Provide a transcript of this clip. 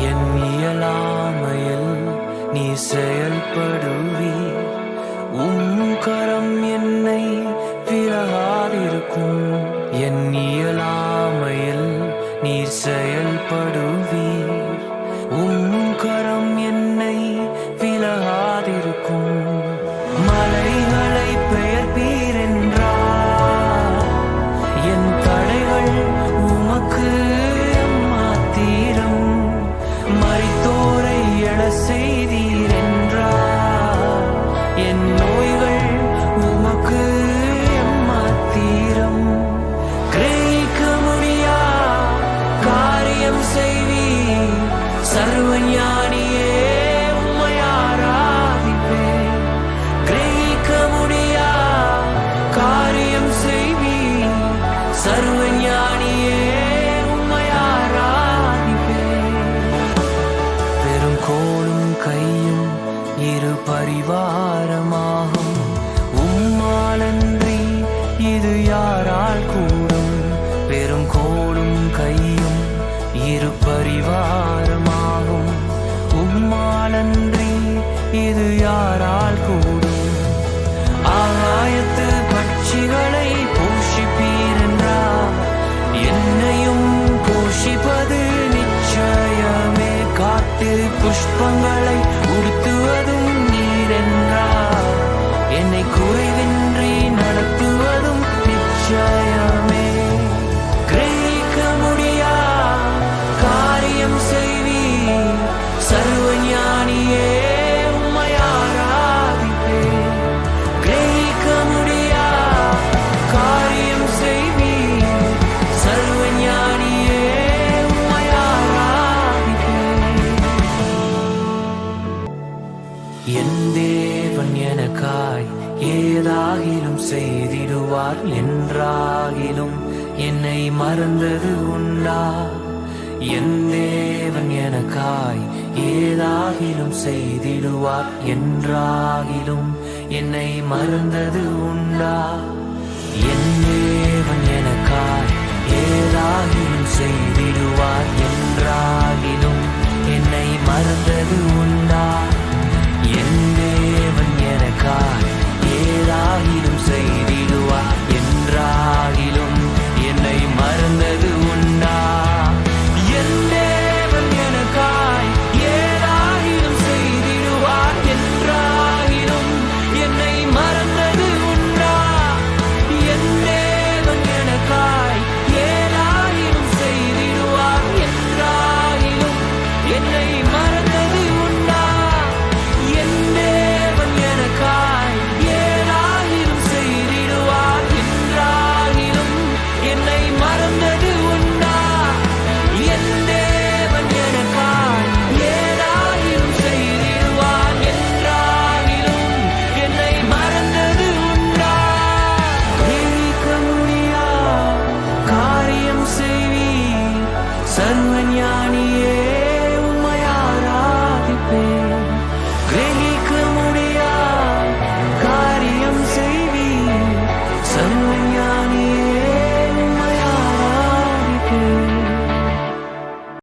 என் இயலாமையில் நீ செயல்படுவீர். கரம் என்னை விலகாதிருக்கும். என் இயலாமையில் நீர் செயல்படுவீர். கரம் என்னை விலகாதிருக்கும். மலைகளை பெயர்ப்பீர் என்றார். என் தடைகள் உமக்கு எம்மாத்திரம். மரித்தோரை எழ செய்தீர் என்றார். என் நோய்கள் உமக்கு எம்மாத்திரம். கிரகிக்க முடியா காரியம் செய்வீர். சர்வஞானியே உம்மை ஆராதிப்பேன். கிரகிக்க முடியா காரியம் செய்வீர். சர்வஞானியே உம்மை ஆராதிப்பேன். பெரும் கோலும் கையும் இரு பரிவாரமாகும். உம்மாலன்றி இது யாரால் கூடும். பெரும் கோலும் கையும் இரு பரிவாரமாகும். உம்மாலன்றி இது யாரால் கூடும். ஆகாயத்து பட்சிகளை போஷிப்பீர் என்றார். என்னையும் போஷிப்பது நிச்சயமே. காட்டு புஷ்பங்களை உடுத்துவதும் நீர் என்றார். என்னை குறைவின்றி நடத்துவதும் நிச்சயமே. கிரகிக்க முடியா காரியம் செய்வீர். சர்வஞானியே உம்மை ஆராதிப்பேன். கிரகிக்க முடியா காரியம் செய்வீர். சர்வஞானியே உம்மை ஆராதிப்பேன். என் தேவன் எனக்காய் ஏதாகிலும் செய்திடுவார். என்றாகிலும் என்னை மறந்தது உண்டா. என் தேவன் எனக்காய் ஏதாகிலும் செய்திடுவார். என்றாகிலும் என்னை மறந்தது உண்டா. என் தேவன் எனக்காய் ஏதாகிலும் செய்திடுவார். என்றாகிலும் என்னை மறந்தது உண்டா. என் தேவன் எனக்காய் ஏதாகிலும் செய்திடுவார். என்றாகிலும் என்னை மறந்தது உண்டா. என் தேவன் எனக்காய் ஏதாகிலும் செய்திடுவார். என்றாகிலும் என்னை மறந்தது உண்டா. என் தேவன் எனக்காய் ஏதாகிலும் செய்திடுவார். என்றாகிலும் என்னை மறந்தது உண்டா. என் தேவன் எனக்காய் ஏதாகிலும் செய்திடுவார். என்றாகிலும் என்னை மறந்தது